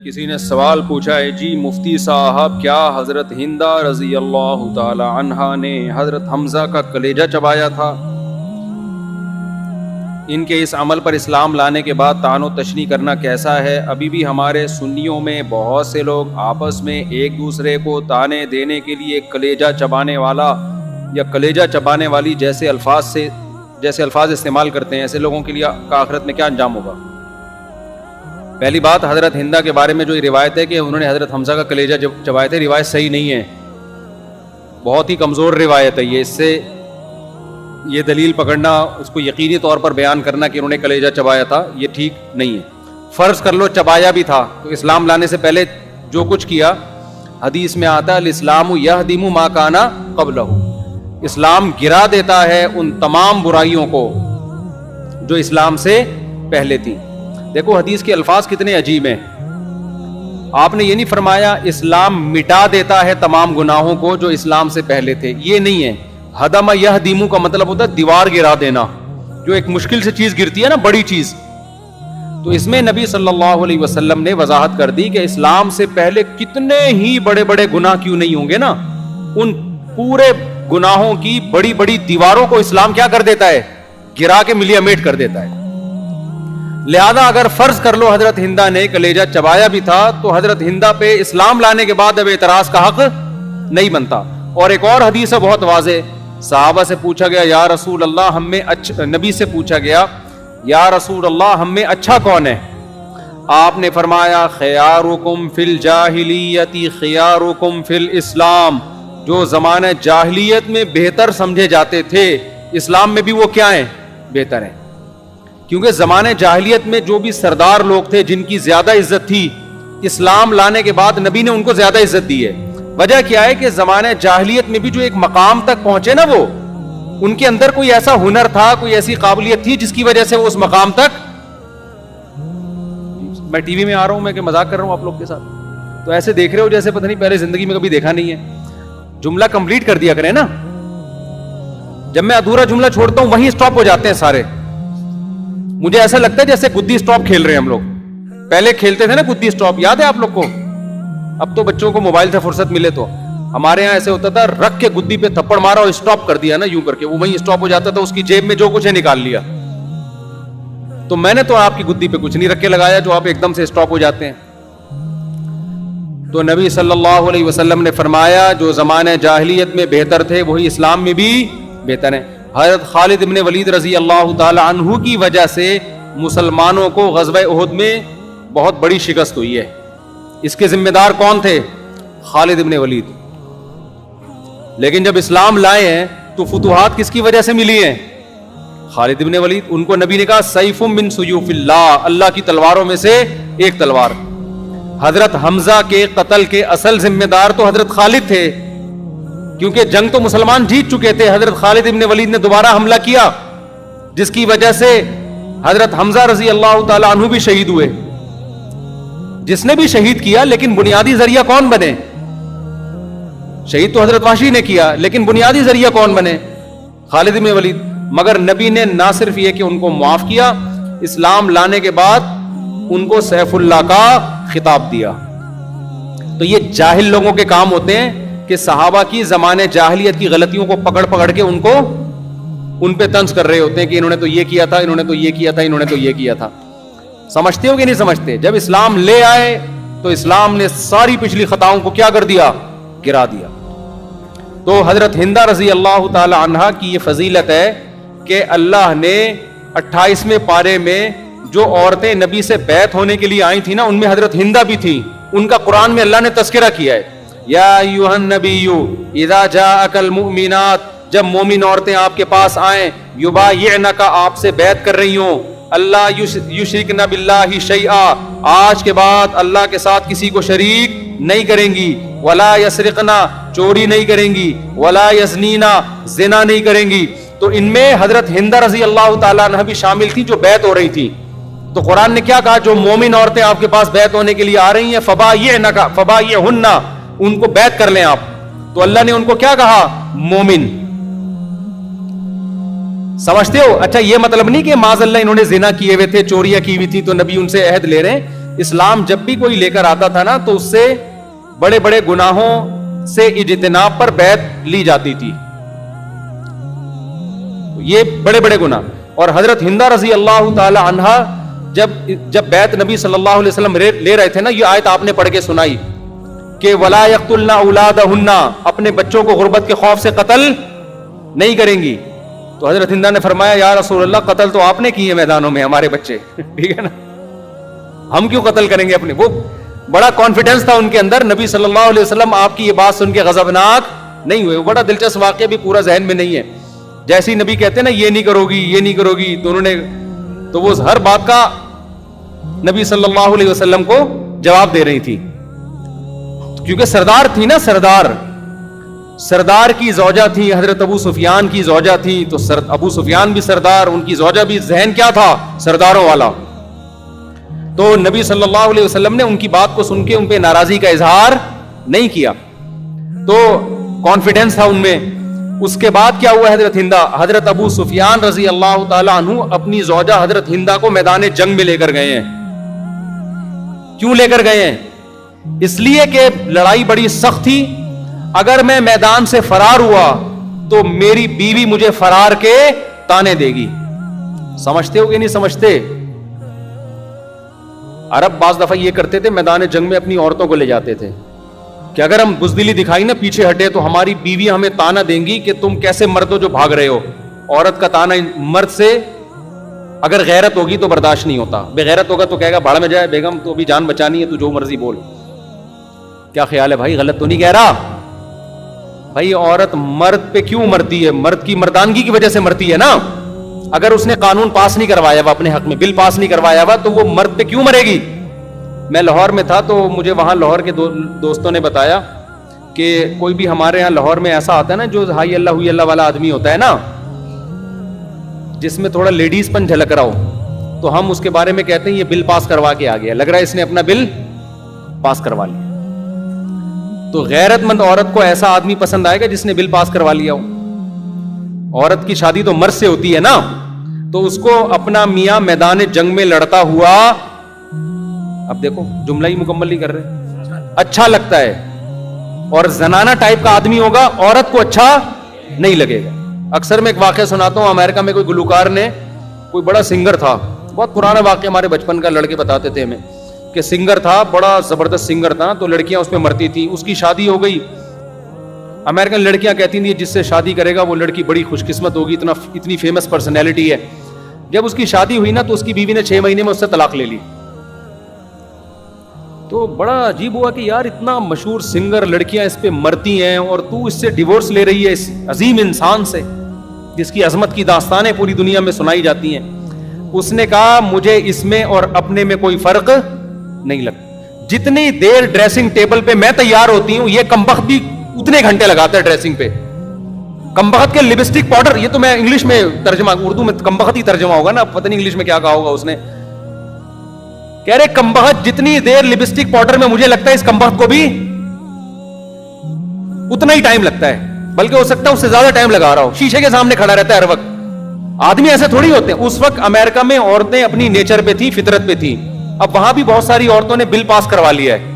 کسی نے سوال پوچھا ہے جی مفتی صاحب کیا حضرت ہندہ رضی اللہ تعالی عنہا نے حضرت حمزہ کا کلیجہ چبایا تھا؟ ان کے اس عمل پر اسلام لانے کے بعد طعن و تشنیع کرنا کیسا ہے؟ ابھی بھی ہمارے سنیوں میں بہت سے لوگ آپس میں ایک دوسرے کو طعنے دینے کے لیے کلیجہ چبانے والا یا کلیجہ چبانے والی جیسے الفاظ استعمال کرتے ہیں. ایسے لوگوں کے لیے آخرت میں کیا انجام ہوگا؟ پہلی بات، حضرت ہندہ کے بارے میں جو یہ روایت ہے کہ انہوں نے حضرت حمزہ کا کلیجہ چبایا تھے، روایت صحیح نہیں ہے، بہت ہی کمزور روایت ہے. اس سے یہ دلیل پکڑنا، اس کو یقینی طور پر بیان کرنا کہ انہوں نے کلیجہ چبایا تھا، یہ ٹھیک نہیں ہے. فرض کر لو چبایا بھی تھا تو اسلام لانے سے پہلے جو کچھ کیا، حدیث میں آتا ہے الاسلام یہدم ما کان قبلہ، اسلام گرا دیتا ہے ان تمام برائیوں کو جو اسلام سے پہلے تھی. دیکھو حدیث کے الفاظ کتنے عجیب ہیں. آپ نے یہ نہیں فرمایا اسلام مٹا دیتا ہے تمام گناہوں کو جو اسلام سے پہلے تھے، یہ نہیں ہے. ہدم یہدم کا مطلب ہوتا ہے دیوار گرا دینا، جو ایک مشکل سے چیز گرتی ہے نا، بڑی چیز. تو اس میں نبی صلی اللہ علیہ وسلم نے وضاحت کر دی کہ اسلام سے پہلے کتنے ہی بڑے بڑے گناہ کیوں نہیں ہوں گے نا، ان پورے گناہوں کی بڑی بڑی دیواروں کو اسلام کیا کر دیتا ہے؟ گرا کے ملیا میٹ کر دیتا ہے. لہذا اگر فرض کر لو حضرت ہندہ نے کلیجہ چبایا بھی تھا تو حضرت ہندہ پہ اسلام لانے کے بعد اب اعتراض کا حق نہیں بنتا. اور ایک اور حدیث ہے بہت واضح، صحابہ سے پوچھا گیا یا رسول اللہ ہم میں نبی سے پوچھا گیا یا رسول اللہ ہم میں اچھا کون ہے؟ آپ نے فرمایا خیارکم فی الجاہلیت خیارکم فی الاسلام، جو زمانہ جاہلیت میں بہتر سمجھے جاتے تھے اسلام میں بھی وہ کیا ہیں؟ بہتر ہیں. کیونکہ زمانے جاہلیت میں جو بھی سردار لوگ تھے جن کی زیادہ عزت تھی، اسلام لانے کے بعد نبی نے ان کو زیادہ عزت دی ہے. وجہ کیا ہے کہ زمانے جاہلیت میں بھی جو ایک مقام تک پہنچے نا، وہ ان کے اندر کوئی ایسا ہنر تھا، کوئی ایسی قابلیت تھی جس کی وجہ سے وہ اس مقام تک. میں ٹی وی میں آ رہا ہوں، میں کہ مذاق کر رہا ہوں آپ لوگ کے ساتھ، تو ایسے دیکھ رہے ہو جیسے پتہ نہیں پہلے زندگی میں کبھی دیکھا نہیں ہے. جملہ کمپلیٹ کر دیا کریں نا، جب میں ادھورا جملہ چھوڑتا ہوں وہیں اسٹاپ ہو جاتے ہیں سارے. مجھے ایسا لگتا ہے جیسے گدی اسٹاپ کھیل رہے ہیں ہم لوگ. پہلے کھیلتے تھے نا گدی اسٹاپ، یاد ہے آپ لوگ کو؟ اب تو بچوں کو موبائل سے فرصت ملے تو ہمارے یہاں ایسے ہوتا تھا، رکھ کے گدی پہ تھپڑ مارا اور اسٹاپ کر دیا نا، یوں کر کے وہ وہیں اسٹاپ ہو جاتا تھا، اس کی جیب میں جو کچھ ہے نکال لیا. تو میں نے تو آپ کی گدی پہ کچھ نہیں رکھ کے لگایا جو آپ ایک دم سے اسٹاپ ہو جاتے ہیں. تو نبی صلی اللہ علیہ وسلم نے فرمایا جو زمانے جاہلیت میں بہتر تھے وہی اسلام میں بھی بہتر ہیں. حضرت خالد ابن ولید رضی اللہ تعالی عنہ کی وجہ سے مسلمانوں کو غزوہ احد میں بہت بڑی شکست ہوئی ہے. اس کے ذمہ دار کون تھے؟ خالد ابن ولید. لیکن جب اسلام لائے ہیں تو فتوحات کس کی وجہ سے ملی ہیں؟ خالد ابن ولید. ان کو نبی نے کہا سیف من سیوف اللہ، اللہ کی تلواروں میں سے ایک تلوار. حضرت حمزہ کے قتل کے اصل ذمہ دار تو حضرت خالد تھے، کیونکہ جنگ تو مسلمان جیت چکے تھے. حضرت خالد ابن ولید نے دوبارہ حملہ کیا جس کی وجہ سے حضرت حمزہ رضی اللہ تعالی عنہ بھی شہید ہوئے. جس نے بھی شہید کیا، لیکن بنیادی ذریعہ کون بنے؟ شہید تو حضرت وحشی نے کیا، لیکن بنیادی ذریعہ کون بنے؟ خالد ابن ولید. مگر نبی نے نہ صرف یہ کہ ان کو معاف کیا، اسلام لانے کے بعد ان کو سیف اللہ کا خطاب دیا. تو یہ جاہل لوگوں کے کام ہوتے ہیں کہ صحابہ کی زمانے جاہلیت کی غلطیوں کو پکڑ پکڑ کے ان پہ طنز کر رہے ہوتے ہیں کہ انہوں نے تو یہ کیا تھا، انہوں نے تو یہ کیا تھا، انہوں نے تو یہ کیا تھا. سمجھتے ہو کہ نہیں سمجھتے؟ جب اسلام لے آئے تو اسلام نے ساری پچھلی خطاؤں کو کیا کر دیا؟ گرا دیا. تو حضرت ہندہ رضی اللہ تعالی عنہا کی یہ فضیلت ہے کہ اللہ نے 28ویں پارے میں جو عورتیں نبی سے بیعت ہونے کے لیے آئی تھی نا، ان میں حضرت ہندہ بھی تھی. ان کا قرآن میں اللہ نے تذکرہ کیا ہے، یا ایھا النبی اذا جاءک المؤمنات، جب مومن عورتیں آپ کے پاس آئیں، یبایعنک، آپ سے بیعت کر رہی ہوں، اللہ یشرکن باللہ شیئا، آج کے بعد اللہ کے ساتھ کسی کو شریک نہیں کریں گی، ولا یسرقنا، چوری نہیں کریں گی، ولا یزنینا، زنا نہیں کریں گی. تو ان میں حضرت ہندہ رضی اللہ تعالیٰ عنہ بھی شامل تھی جو بیعت ہو رہی تھی. تو قرآن نے کیا کہا؟ جو مومن عورتیں آپ کے پاس بیعت ہونے کے لیے آ رہی ہیں، فبایعنہ، ان کو بیعت کر لیں آپ. تو اللہ نے ان کو کیا کہا؟ مومن. سمجھتے ہو؟ اچھا یہ مطلب نہیں کہ معاذ اللہ انہوں نے زنا کیے ہوئے تھے، چوریاں کی ہوئی تھی تو نبی ان سے عہد لے رہے ہیں. اسلام جب بھی کوئی لے کر آتا تھا نا تو اس سے بڑے بڑے گناہوں سے اجتناب پر بیعت لی جاتی تھی, یہ بڑے بڑے گناہ. اور حضرت ہندہ رضی اللہ تعالی عنہا جب بیعت نبی صلی اللہ علیہ وسلم لے رہے تھے نا, یہ آیت آپ نے پڑھ کے سنائی کہ ولا یقتلن اولادہن, اپنے بچوں کو غربت کے خوف سے قتل نہیں کریں گی. تو حضرت ہندہ نے فرمایا یا رسول اللہ قتل تو آپ نے کیے میدانوں میں ہمارے بچے, ٹھیک ہے نا, ہم کیوں قتل کریں گے اپنے. وہ بڑا کانفیڈنس تھا ان کے اندر. نبی صلی اللہ علیہ وسلم آپ کی یہ بات سن کے غضبناک نہیں ہوئے. بڑا دلچسپ واقعہ بھی پورا ذہن میں نہیں ہے. جیسی نبی کہتے ہیں نا یہ نہیں کرو گی یہ نہیں کرو گی, تو انہوں نے تو وہ ہر بات کا نبی صلی اللہ علیہ وسلم کو جواب دے رہی تھی, کیونکہ سردار تھی نا, سردار کی زوجہ تھی, حضرت ابو سفیان کی زوجہ تھی. تو ابو سفیان بھی سردار, ان کی زوجہ بھی, ذہن کیا تھا سرداروں والا. تو نبی صلی اللہ علیہ وسلم نے ان کی بات کو سن کے ان پہ ناراضی کا اظہار نہیں کیا, تو کانفیڈنس تھا ان میں. اس کے بعد کیا ہوا حضرت ہندہ, حضرت ابو سفیان رضی اللہ تعالی عنہ اپنی زوجہ حضرت ہندہ کو میدان جنگ میں لے کر گئے ہیں. کیوں لے کر گئے ہیں؟ اس لیے کہ لڑائی بڑی سخت تھی. اگر میں میدان سے فرار ہوا تو میری بیوی مجھے فرار کے تانے دے گی. سمجھتے ہو کہ نہیں سمجھتے؟ عرب بعض دفعہ یہ کرتے تھے, میدان جنگ میں اپنی عورتوں کو لے جاتے تھے کہ اگر ہم بزدلی دکھائی نا, پیچھے ہٹے, تو ہماری بیوی ہمیں تانا دیں گی کہ تم کیسے مرد ہو جو بھاگ رہے ہو. عورت کا تانا مرد سے اگر غیرت ہوگی تو برداشت نہیں ہوتا, بے غیرت ہوگا تو کہے گا بھاڑ میں جائے بیگم, تو ابھی جان بچانی ہے, تو جو مرضی بول. کیا خیال ہے بھائی, غلط تو نہیں کہہ رہا بھائی؟ عورت مرد پہ کیوں مرتی ہے؟ مرد کی مردانگی کی وجہ سے مرتی ہے نا. اگر اس نے قانون پاس نہیں کروایا ہوا, اپنے حق میں بل پاس نہیں کروایا ہوا, تو وہ مرد پہ کیوں مرے گی؟ میں لاہور میں تھا تو مجھے وہاں لاہور کے دوستوں نے بتایا کہ کوئی بھی ہمارے یہاں لاہور میں ایسا آتا ہے نا جو ہائی اللہ ہوئی اللہ والا آدمی ہوتا ہے نا, جس میں تھوڑا لیڈیز پن جھلک رہا ہو, تو ہم اس کے بارے میں کہتے ہیں یہ بل پاس کروا کے آ گیا, لگ رہا ہے اس نے اپنا بل پاس کروا لیا. تو غیرت مند عورت کو ایسا آدمی پسند آئے گا جس نے بل پاس کروا لیا ہو. عورت کی شادی تو مرد سے ہوتی ہے نا, تو اس کو اپنا میاں میدان جنگ میں لڑتا ہوا, اب دیکھو جملہ ہی مکمل نہیں کر رہے, اچھا لگتا ہے. اور زنانہ ٹائپ کا آدمی ہوگا, عورت کو اچھا نہیں لگے گا. اکثر میں ایک واقعہ سناتا ہوں, امریکہ میں کوئی گلوکار نے, کوئی بڑا سنگر تھا, بہت پرانا واقعہ ہمارے بچپن کا, لڑکے بتاتے تھے ہمیں کہ سنگر تھا, بڑا زبردست سنگر تھا, تو لڑکیاں اس میں مرتی تھی. اس کی شادی ہو گئی. امریکن لڑکیاں کہتی تھیں جس سے شادی کرے گا وہ لڑکی بڑی خوش قسمت ہوگی, اتنی فیمس پرسنالٹی ہے. جب اس کی شادی ہوئی نا تو اس کی بیوی نے 6 مہینے میں اس سے طلاق لے لی. تو بڑا عجیب ہوا کہ یار اتنا مشہور سنگر, لڑکیاں اس پہ مرتی ہیں, اور تو اس سے ڈیورس لے رہی ہے, اس عظیم انسان سے جس کی عظمت کی داستانیں پوری دنیا میں سنائی جاتی ہیں. اس نے کہا مجھے اس میں اور اپنے میں کوئی فرق نہیں لگتا. جتنی دیر ڈریسنگ ٹیبل پہ میں تیار ہوتی ہوں, یہ کمبخت بھی اتنے گھنٹے لگاتا ہے ڈریسنگ پہ. کمبخت کے لپسٹک پاؤڈر, یہ تو میں انگلش میں ترجمہ, اردو میں کمبخت ہی ترجمہ ہوگا نا, پتہ نہیں انگلش میں کیا کہا ہوگا اس نے. کہہ رہے کمبخت جتنی دیر لپسٹک پاؤڈر میں مجھے لگتا ہے اس کمبخت کو بھی اتنا ہی ٹائم لگتا ہے, بلکہ ہو سکتا ہے اس سے زیادہ ٹائم لگا رہا ہو. شیشے کے سامنے کھڑا رہتا ہے ہر وقت. آدمی ایسے تھوڑی ہوتے ہیں. اس وقت امریکہ میں عورتیں اپنی نیچر پہ تھی, فطرت پہ تھی. اب وہاں بھی بہت ساری عورتوں نے بل پاس کروا لیا ہے.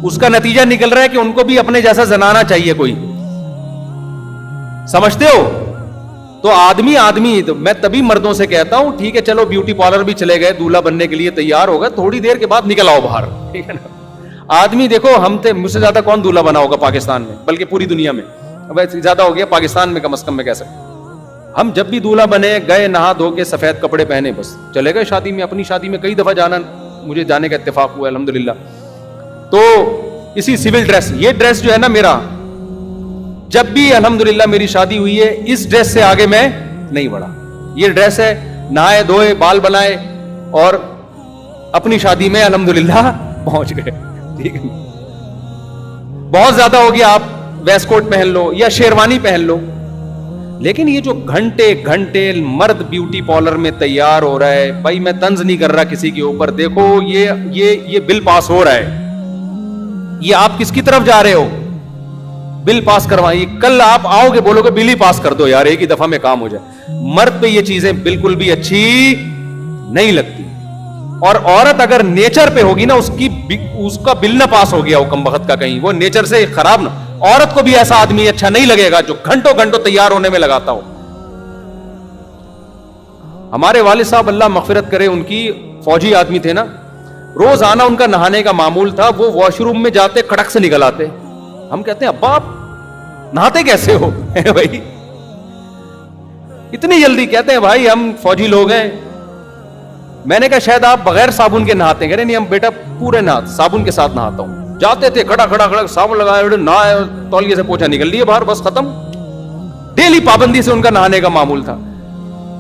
اس کا نتیجہ نکل رہا ہے کہ ان کو بھی اپنے جیسا زنانہ چاہیے کوئی. سمجھتے ہو؟ تو آدمی تو میں تبھی مردوں سے کہتا ہوں ٹھیک ہے چلو بیوٹی پارلر بھی چلے گئے, دولہا بننے کے لیے تیار ہو گئے, تھوڑی دیر کے بعد نکل آؤ باہر, ٹھیک ہے نا. آدمی دیکھو, ہم تھے, مجھ سے زیادہ کون دولہا بنا ہوگا پاکستان میں, بلکہ پوری دنیا میں. اب زیادہ ہو گیا پاکستان میں, کم از کم میں کہہ سکتا. ہم جب بھی دولہا بنے, گئے نہا دھو کے سفید کپڑے پہنے, بس چلے گئے شادی میں. اپنی شادی میں کئی دفعہ مجھے جانے کا اتفاق ہوا الحمدللہ. تو اسی سول ڈریس, یہ ڈریس جو ہے نا میرا, جب بھی الحمدللہ میری شادی ہوئی ہے, اس ڈریس سے آگے میں نہیں بڑھا. یہ ڈریس ہے, نہائے دھوئے, بال بنائے, اور اپنی شادی میں الحمدللہ پہنچ گئے. ٹھیک ہے, بہت زیادہ ہو گیا آپ ویسٹ کوٹ پہن لو یا شیروانی پہن لو, لیکن یہ جو گھنٹے گھنٹے مرد بیوٹی پارلر میں تیار ہو رہا ہے, بھائی میں طنز نہیں کر رہا کسی کے اوپر. دیکھو یہ بل پاس ہو رہا ہے, یہ آپ کس کی طرف جا رہے ہو؟ بل پاس کروائیے. کل آپ آؤ گے بولو گے بل ہی پاس کر دو یار, ایک ہی دفعہ میں کام ہو جائے. مرد پہ یہ چیزیں بالکل بھی اچھی نہیں لگتی. اور عورت اگر نیچر پہ ہوگی نا, اس کا بل نہ پاس ہو گیا ہو کم وقت کا کہیں, وہ نیچر سے خراب نہ, عورت کو بھی ایسا آدمی اچھا نہیں لگے گا جو گھنٹوں گھنٹوں تیار ہونے میں لگاتا ہو. ہمارے والد صاحب اللہ مغفرت کرے, ان کی فوجی آدمی تھے نا, روزانہ ان کا نہانے کا معمول تھا, وہ واش روم میں جاتے کڑک سے نکل آتے. ہم کہتے ہیں ابا آپ نہاتے کیسے ہو بھائی اتنی جلدی؟ کہتے ہیں بھائی ہم فوجی لوگ ہیں. میں نے کہا شاید آپ بغیر صابن کے نہاتے ہیں. کہہ رہے نہیں ہم بیٹا پورے صابن کے ساتھ نہاتا ہوں. جاتے تھے کھڑا کھڑا کھڑا صابن لگایا, نہائے, تولیے سے پوچھا نکل لیے باہر, بس ختم. ڈیلی پابندی سے ان کا نہانے کا معمول تھا.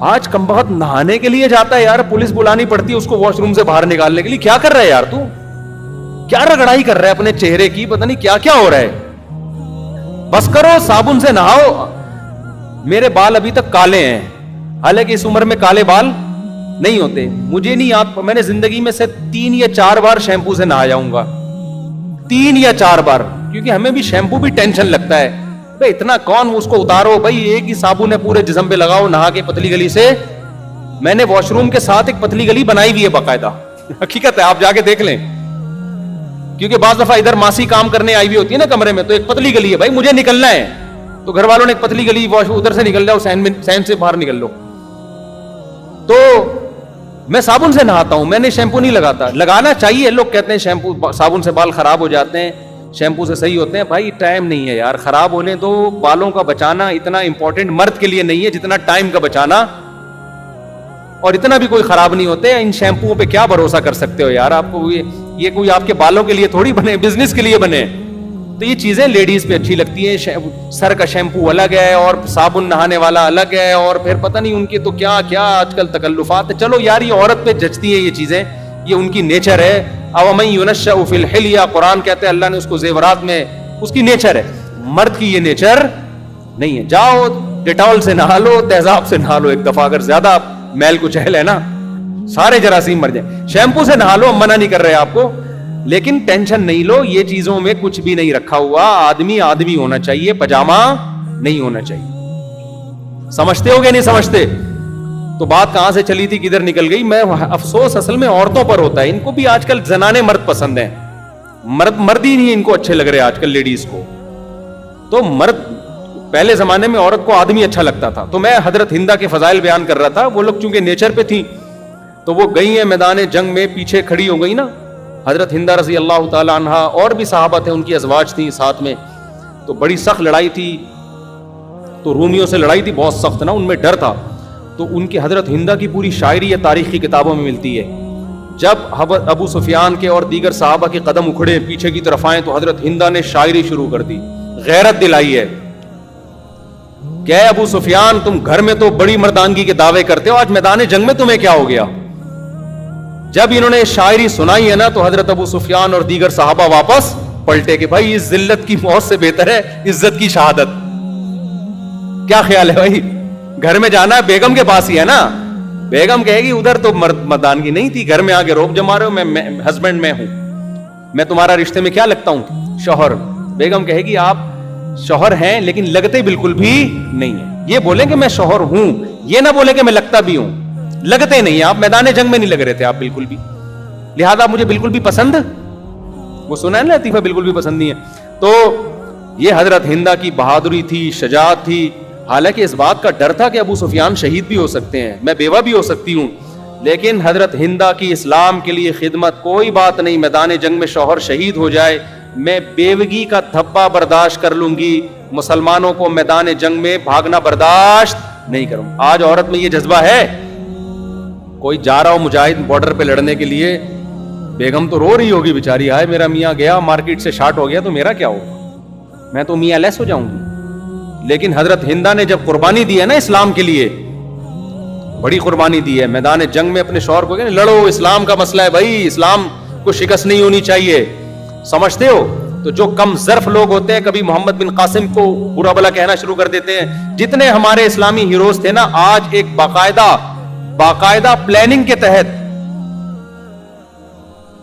آج کم بخت نہانے کے لیے جاتا ہے یار, پولیس بلانی پڑتی ہے اس کو واش روم سے باہر نکالنے کے لیے. کیا کر رہا ہے یار تو, کیا رگڑائی کر رہا ہے اپنے چہرے کی, پتہ نہیں کیا کیا ہو رہا ہے. بس کرو, صابن سے نہاؤ. میرے بال ابھی تک کالے ہیں, حالانکہ اس عمر میں کالے بال نہیں ہوتے. مجھے نہیں یاد, میں نے زندگی میں سے 3 یا 4 بار شیمپو سے نہا جاؤں گا, 3 یا 4 بار, کیونکہ ہمیں بھی شیمپو بھی ٹینشن لگتا ہے. بھائی اتنا کون اس کو اتارو, بھائی ایک ہی صابن ہے پورے جسم پہ لگاؤ, نہا کے پتلی گلی سے. میں نے واش روم کے ساتھ ایک پتلی گلی بنائی ہوئی ہے باقاعدہ, حقیقت ہے, آپ جا کے دیکھ لیں. کیونکہ بعض دفعہ ادھر ماسی کام کرنے آئی ہوئی ہوتی ہے نا کمرے میں, تو ایک پتلی گلی ہے, بھائی مجھے نکلنا ہے, تو گھر والوں نے ایک پتلی گلی, واش ادھر سے نکل جاؤ, سین سے باہر نکل لو. تو میں صابن سے نہاتا ہوں, میں نے شیمپو نہیں لگاتا. لگانا چاہیے, لوگ کہتے ہیں شیمپو صابن سے بال خراب ہو جاتے ہیں, شیمپو سے صحیح ہوتے ہیں. بھائی ٹائم نہیں ہے یار, خراب ہونے تو بالوں کا بچانا اتنا امپورٹنٹ مرد کے لیے نہیں ہے جتنا ٹائم کا بچانا, اور اتنا بھی کوئی خراب نہیں ہوتے. ان شیمپوؤں پہ کیا بھروسہ کر سکتے ہو یار, آپ کو یہ کوئی آپ کے بالوں کے لیے تھوڑی بنے, بزنس کے لیے بنے. تو یہ چیزیں لیڈیز پہ اچھی لگتی ہیں. سر کا شیمپو الگ ہے اور صابن نہانے والا الگ ہے, اور پھر پتہ نہیں ان کے تو کیا کیا آج کل تکلفات ہے. چلو یار یہ عورت پہ جچتی ہیں یہ چیزیں, یہ ان کی نیچر ہے. اومن ينشأ فی الحلیہ, قرآن کہتے ہیں اللہ نے اس کو زیورات میں, اس کی نیچر ہے. مرد کی یہ نیچر نہیں ہے. جاؤ ڈیٹول سے نہا لو, تیزاب سے نہا لو ایک دفعہ, اگر زیادہ میل کچیل ہے نا سارے جراثیم مر جائیں. شیمپو سے نہا لو, ہم منع نہیں کر رہے آپ کو, لیکن ٹینشن نہیں لو, یہ چیزوں میں کچھ بھی نہیں رکھا ہوا. آدمی آدمی ہونا چاہیے, پجامہ نہیں ہونا چاہیے. سمجھتے ہو گے نہیں سمجھتے؟ تو بات کہاں سے چلی تھی کدھر نکل گئی. میں افسوس اصل میں عورتوں پر ہوتا ہے, ان کو بھی آج کل زنانے مرد پسند ہیں, مرد ہی نہیں ان کو اچھے لگ رہے آج کل لیڈیز کو. تو مرد, پہلے زمانے میں عورت کو آدمی اچھا لگتا تھا. تو میں حضرت ہندا کے فضائل بیان کر رہا تھا. وہ لوگ چونکہ نیچر پہ تھی تو وہ گئی ہیں میدان جنگ میں, پیچھے کھڑی ہو گئی نا حضرت ہندا رضی اللہ تعالی عنہا, اور بھی صحابہ تھے, ان کی ازواج تھیں ساتھ میں. تو بڑی سخت لڑائی تھی, تو رومیوں سے لڑائی تھی بہت سخت نا, ان میں ڈر تھا. تو ان کی حضرت ہندا کی پوری شاعری یا تاریخی کتابوں میں ملتی ہے. جب ابو سفیان کے اور دیگر صحابہ کے قدم اکھڑے پیچھے کی طرف آئے, تو حضرت ہندا نے شاعری شروع کر دی, غیرت دلائی ہے کہ اے ابو سفیان, تم گھر میں تو بڑی مردانگی کے دعوے کرتے ہو, آج میدان جنگ میں تمہیں کیا ہو گیا. جب انہوں نے شاعری سنائی ہے نا, تو حضرت ابو سفیان اور دیگر صحابہ واپس پلٹے کہ بھائی اس ذلت کی موت سے بہتر ہے عزت کی شہادت. کیا خیال ہے بھائی, گھر میں جانا ہے بیگم کے پاس ہی ہے نا, بیگم کہے گی ادھر تو مردانگی نہیں تھی, گھر میں آگے روب جما رہے ہو, میں ہسبینڈ میں ہوں, میں تمہارا رشتے میں کیا لگتا ہوں, شوہر. بیگم کہے گی آپ شوہر ہیں لیکن لگتے بالکل بھی نہیں ہیں. یہ بولیں کہ میں شوہر ہوں, یہ نہ بولے کہ میں لگتا بھی ہوں. لگتے نہیں ہیں آپ, میدان جنگ میں نہیں لگ رہے تھے آپ بالکل بھی, لہذا مجھے بالکل بھی پسند, وہ سنا ہے نا لطیفہ, بالکل بھی پسند نہیں ہے. تو یہ حضرت ہندا کی بہادری تھی, شجاعت تھی. حالانکہ اس بات کا ڈر تھا کہ ابو سفیان شہید بھی ہو سکتے ہیں, میں بیوہ بھی ہو سکتی ہوں, لیکن حضرت ہندا کی اسلام کے لیے خدمت, کوئی بات نہیں, میدان جنگ میں شوہر شہید ہو جائے, میں بیوگی کا دھبا برداشت کر لوں گی, مسلمانوں کو میدان جنگ میں بھاگنا برداشت نہیں کروں. آج عورت میں یہ جذبہ ہے, کوئی جا رہا ہو مجاہد بارڈر پہ لڑنے کے لیے, بیگم تو رو رہی ہوگی بیچاری, آئے میرا میاں گیا مارکیٹ سے شارٹ ہو گیا تو میرا کیا ہوگا, میں تو میاں لیس ہو جاؤں گی. لیکن حضرت ہندا نے جب قربانی دی ہے نا اسلام کے لیے, بڑی قربانی دی ہے, میدان جنگ میں اپنے شوہر کو کہ لڑو, اسلام کا مسئلہ ہے بھائی, اسلام کو شکست نہیں ہونی چاہیے. سمجھتے ہو؟ تو جو کم ظرف لوگ ہوتے ہیں کبھی محمد بن قاسم کو برا بلا کہنا شروع کر دیتے ہیں. جتنے ہمارے اسلامی ہیروز تھے نا, آج ایک باقاعدہ پلاننگ کے تحت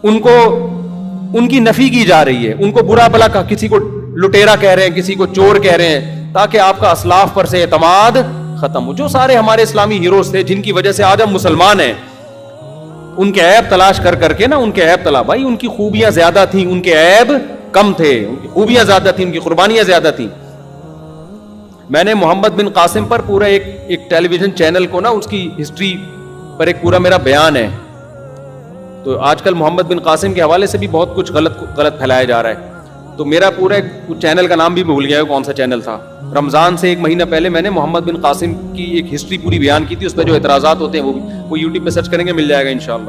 ان کی نفی کی جا رہی ہے. ان کو برا بلا کا, کسی کو لٹیرا کہہ رہے ہیں, کسی کو چور کہہ رہے ہیں, تاکہ آپ کا اسلاف پر سے اعتماد ختم ہو. جو سارے ہمارے اسلامی ہیروز تھے جن کی وجہ سے آج ہم مسلمان ہیں, ان کے عیب تلاش کر کر کے نا, ان کے عیب بھائی ان کی خوبیاں زیادہ تھیں, ان کے عیب کم تھے, ان کی خوبیاں زیادہ تھیں, ان کی قربانیاں زیادہ تھیں. میں نے محمد بن قاسم پر پورا ایک ٹیلی ویژن چینل کو نا اس کی ہسٹری پر ایک پورا میرا بیان ہے. تو آج کل محمد بن قاسم کے حوالے سے بھی بہت کچھ غلط پھیلایا جا رہا ہے. تو میرا پورا چینل کا نام بھی بھول گیا ہے کون سا چینل تھا. رمضان سے 1 مہینہ پہلے میں نے محمد بن قاسم کی ایک ہسٹری پوری بیان کی تھی. اس پہ جو اعتراضات ہوتے ہیں وہ یوٹیوب پہ سرچ کریں گے, مل جائے گا انشاءاللہ.